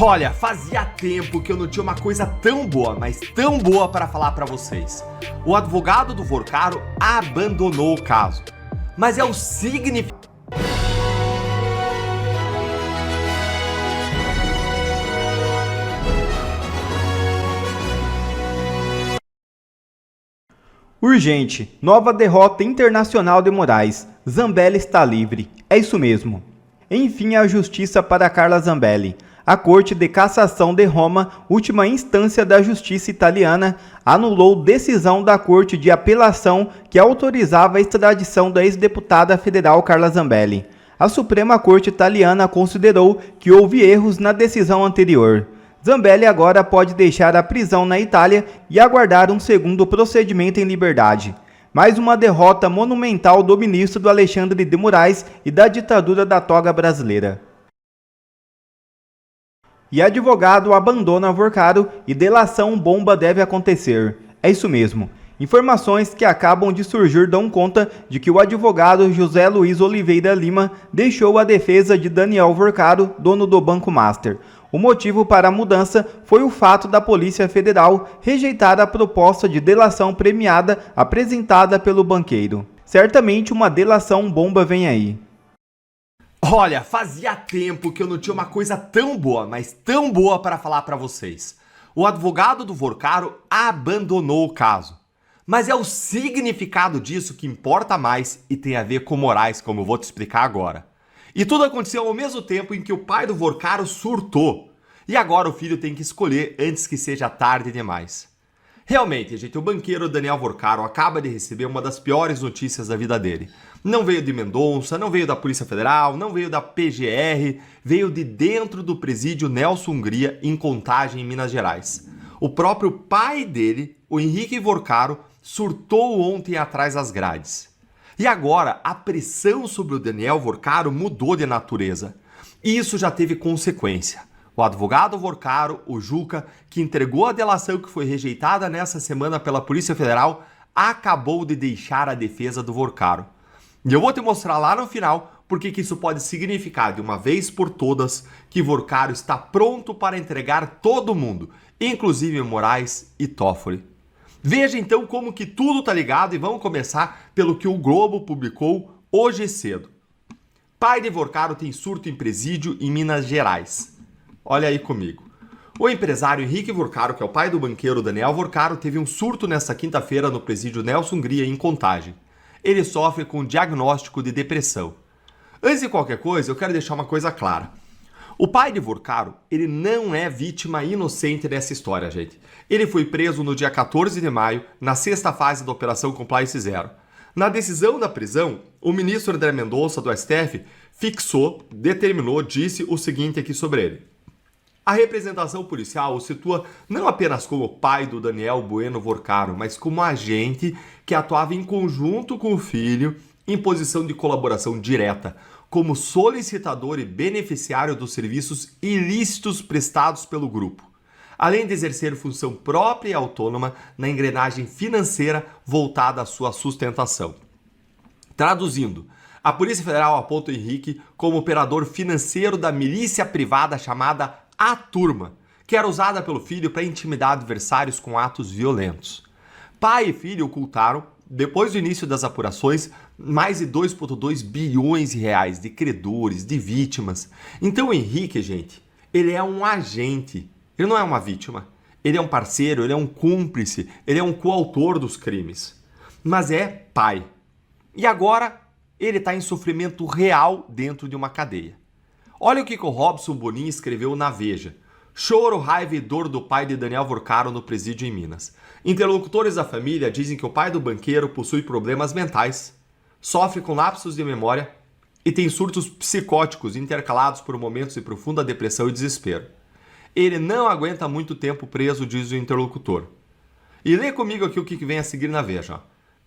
Olha, fazia tempo que eu não tinha uma coisa tão boa, mas tão boa para falar para vocês. O advogado do Vorcaro abandonou o caso. Mas é o significado. Urgente, nova derrota internacional de Moraes. Zambelli está livre. É isso mesmo. Enfim, a justiça para Carla Zambelli. A Corte de Cassação de Roma, última instância da justiça italiana, anulou decisão da Corte de Apelação que autorizava a extradição da ex-deputada federal Carla Zambelli. A Suprema Corte italiana considerou que houve erros na decisão anterior. Zambelli agora pode deixar a prisão na Itália e aguardar um segundo procedimento em liberdade. Mais uma derrota monumental do ministro Alexandre de Moraes e da ditadura da toga brasileira. E advogado abandona Vorcaro e delação bomba deve acontecer. É isso mesmo. Informações que acabam de surgir dão conta de que o advogado José Luiz Oliveira Lima deixou a defesa de Daniel Vorcaro, dono do Banco Master. O motivo para a mudança foi o fato da Polícia Federal rejeitar a proposta de delação premiada apresentada pelo banqueiro. Certamente uma delação bomba vem aí. Olha, fazia tempo que eu não tinha uma coisa tão boa, mas tão boa para falar para vocês. O advogado do Vorcaro abandonou o caso. Mas é o significado disso que importa mais e tem a ver com Moraes, como eu vou te explicar agora. E tudo aconteceu ao mesmo tempo em que o pai do Vorcaro surtou. E agora o filho tem que escolher antes que seja tarde demais. Realmente, gente, o banqueiro Daniel Vorcaro acaba de receber uma das piores notícias da vida dele. Não veio de Mendonça, não veio da Polícia Federal, não veio da PGR, veio de dentro do presídio Nelson Hungria, em Contagem, em Minas Gerais. O próprio pai dele, o Henrique Vorcaro, surtou ontem atrás das grades. E agora, a pressão sobre o Daniel Vorcaro mudou de natureza. E isso já teve consequência. O advogado Vorcaro, o Juca, que entregou a delação que foi rejeitada nessa semana pela Polícia Federal, acabou de deixar a defesa do Vorcaro. E eu vou te mostrar lá no final porque que isso pode significar de uma vez por todas que Vorcaro está pronto para entregar todo mundo, inclusive Moraes e Toffoli. Veja então como que tudo tá ligado e vamos começar pelo que o Globo publicou hoje cedo. Pai de Vorcaro tem surto em presídio em Minas Gerais. Olha aí comigo. O empresário Henrique Vorcaro, que é o pai do banqueiro Daniel Vorcaro, teve um surto nesta quinta-feira no presídio Nelson Hungria, em Contagem. Ele sofre com diagnóstico de depressão. Antes de qualquer coisa, eu quero deixar uma coisa clara. O pai de Vorcaro, ele não é vítima inocente dessa história, gente. Ele foi preso no dia 14 de maio, na sexta fase da Operação Compliance Zero. Na decisão da prisão, o ministro André Mendonça, do STF, determinou, disse o seguinte aqui sobre ele. A representação policial o situa não apenas como pai do Daniel Bueno Vorcaro, mas como agente que atuava em conjunto com o filho em posição de colaboração direta, como solicitador e beneficiário dos serviços ilícitos prestados pelo grupo, além de exercer função própria e autônoma na engrenagem financeira voltada à sua sustentação. Traduzindo, a Polícia Federal aponta o Henrique como operador financeiro da milícia privada chamada A Turma, que era usada pelo filho para intimidar adversários com atos violentos. Pai e filho ocultaram, depois do início das apurações, mais de 2,2 bilhões de reais de credores, de vítimas. Então o Henrique, gente, ele é um agente, ele não é uma vítima. Ele é um parceiro, ele é um cúmplice, ele é um coautor dos crimes. Mas é pai. E agora ele está em sofrimento real dentro de uma cadeia. Olha o que o Robson Bonin escreveu na Veja. Choro, raiva e dor do pai de Daniel Vorcaro no presídio em Minas. Interlocutores da família dizem que o pai do banqueiro possui problemas mentais, sofre com lapsos de memória e tem surtos psicóticos intercalados por momentos de profunda depressão e desespero. Ele não aguenta muito tempo preso, diz o interlocutor. E lê comigo aqui o que vem a seguir na Veja.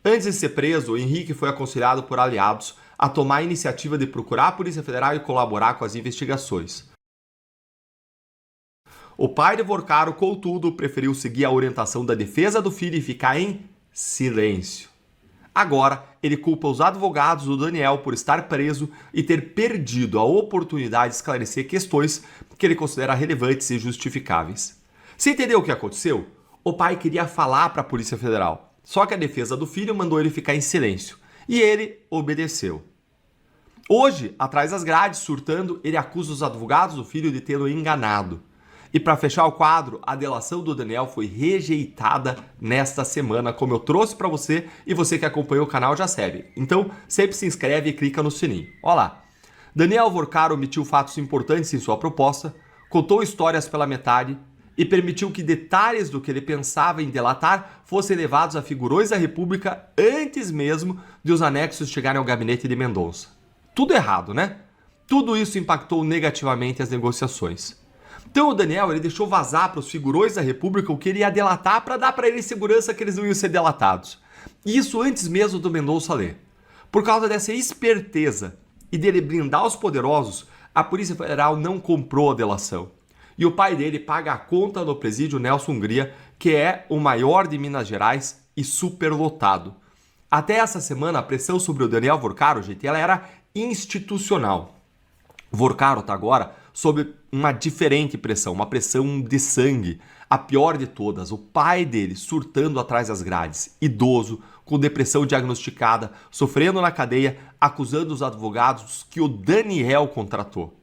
Antes de ser preso, Henrique foi aconselhado por aliados a tomar a iniciativa de procurar a Polícia Federal e colaborar com as investigações. O pai de Vorcaro, contudo, preferiu seguir a orientação da defesa do filho e ficar em silêncio. Agora, ele culpa os advogados do Daniel por estar preso e ter perdido a oportunidade de esclarecer questões que ele considera relevantes e justificáveis. Você entendeu o que aconteceu? O pai queria falar para a Polícia Federal, só que a defesa do filho mandou ele ficar em silêncio e ele obedeceu. Hoje, atrás das grades, surtando, ele acusa os advogados do filho de tê-lo enganado. E para fechar o quadro, a delação do Daniel foi rejeitada nesta semana, como eu trouxe para você e você que acompanhou o canal já sabe. Então, sempre se inscreve e clica no sininho. Olha lá. Daniel Vorcaro omitiu fatos importantes em sua proposta, contou histórias pela metade e permitiu que detalhes do que ele pensava em delatar fossem levados a figurões da República antes mesmo de os anexos chegarem ao gabinete de Mendonça. Tudo errado, né? Tudo isso impactou negativamente as negociações. Então o Daniel ele deixou vazar para os figurões da República o que ele ia delatar para dar para eles segurança que eles não iam ser delatados. E isso antes mesmo do Mendonça ler. Por causa dessa esperteza e dele blindar os poderosos, a Polícia Federal não comprou a delação. E o pai dele paga a conta no presídio Nelson Hungria, que é o maior de Minas Gerais e superlotado. Até essa semana, a pressão sobre o Daniel Vorcaro, gente, ela era institucional. Vorcaro está agora sob uma diferente pressão, uma pressão de sangue, a pior de todas. O pai dele surtando atrás das grades, idoso, com depressão diagnosticada, sofrendo na cadeia, acusando os advogados que o Daniel contratou.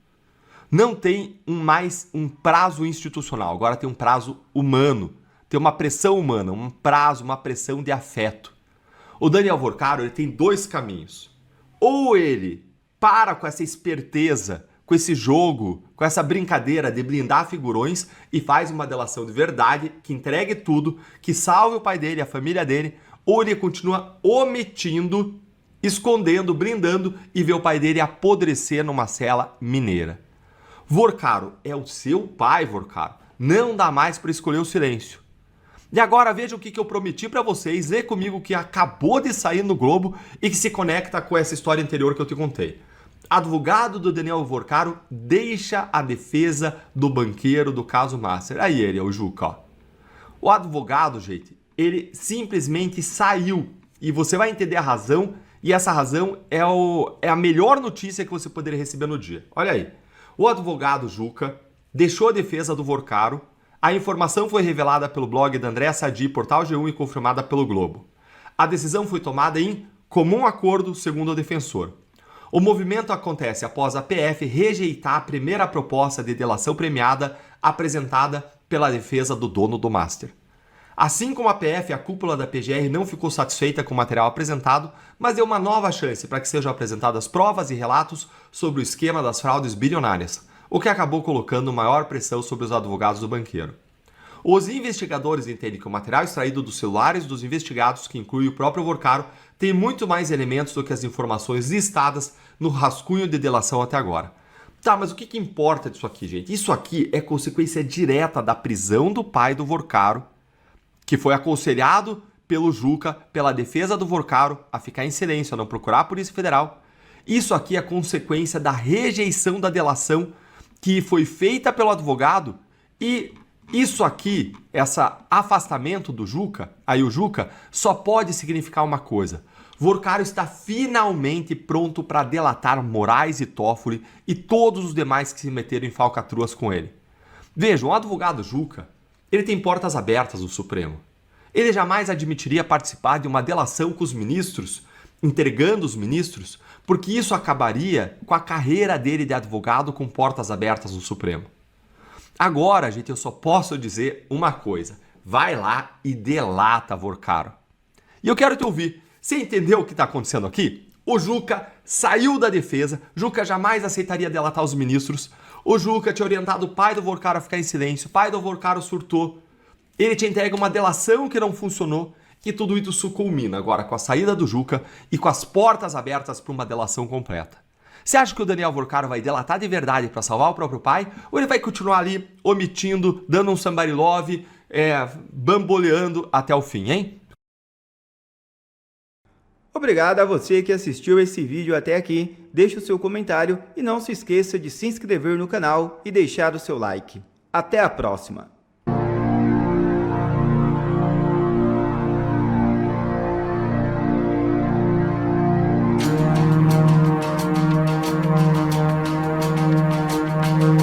Não tem mais um prazo institucional, agora tem um prazo humano, tem uma pressão humana, um prazo, uma pressão de afeto. O Daniel Vorcaro ele tem dois caminhos. Ou ele para com essa esperteza, com esse jogo, com essa brincadeira de blindar figurões e faz uma delação de verdade, que entregue tudo, que salve o pai dele, a família dele, ou ele continua omitindo, escondendo, blindando e vê o pai dele apodrecer numa cela mineira. Vorcaro é o seu pai, Vorcaro. Não dá mais para escolher o silêncio. E agora veja o que eu prometi para vocês, lê comigo que acabou de sair no Globo e que se conecta com essa história anterior que eu te contei. Advogado do Daniel Vorcaro deixa a defesa do banqueiro do caso Master. Aí ele, é o Juca, ó. O advogado, gente, ele simplesmente saiu. E você vai entender a razão, e essa razão é a melhor notícia que você poderia receber no dia. Olha aí. O advogado Juca deixou a defesa do Vorcaro. A informação foi revelada pelo blog da Andréa Sadi, Portal G1 e confirmada pelo Globo. A decisão foi tomada em comum acordo, segundo o defensor. O movimento acontece após a PF rejeitar a primeira proposta de delação premiada apresentada pela defesa do dono do Master. Assim como a PF, a cúpula da PGR não ficou satisfeita com o material apresentado, mas deu uma nova chance para que sejam apresentadas provas e relatos sobre o esquema das fraudes bilionárias, o que acabou colocando maior pressão sobre os advogados do banqueiro. Os investigadores entendem que o material extraído dos celulares dos investigados, que inclui o próprio Vorcaro, tem muito mais elementos do que as informações listadas no rascunho de delação até agora. Tá, mas o que importa disso aqui, gente? Isso aqui é consequência direta da prisão do pai do Vorcaro, que foi aconselhado pelo Juca, pela defesa do Vorcaro, a ficar em silêncio, a não procurar a Polícia Federal. Isso aqui é consequência da rejeição da delação que foi feita pelo advogado e isso aqui, esse afastamento do Juca, aí o Juca, só pode significar uma coisa. Vorcaro está finalmente pronto para delatar Moraes e Toffoli e todos os demais que se meteram em falcatruas com ele. Vejam, o advogado Juca, ele tem portas abertas no Supremo. Ele jamais admitiria participar de uma delação com os ministros, entregando os ministros, porque isso acabaria com a carreira dele de advogado com portas abertas no Supremo. Agora, gente, eu só posso dizer uma coisa. Vai lá e delata Vorcaro. E eu quero te ouvir. Você entendeu o que está acontecendo aqui? O Juca saiu da defesa. Juca jamais aceitaria delatar os ministros. O Juca tinha orientado o pai do Vorcaro a ficar em silêncio. O pai do Vorcaro surtou. Ele te entrega uma delação que não funcionou. E tudo isso culmina agora com a saída do Juca e com as portas abertas para uma delação completa. Você acha que o Daniel Vorcaro vai delatar de verdade para salvar o próprio pai? Ou ele vai continuar ali omitindo, dando um somebody love, bamboleando até o fim, hein? Obrigado a você que assistiu esse vídeo até aqui. Deixe o seu comentário e não se esqueça de se inscrever no canal e deixar o seu like. Até a próxima!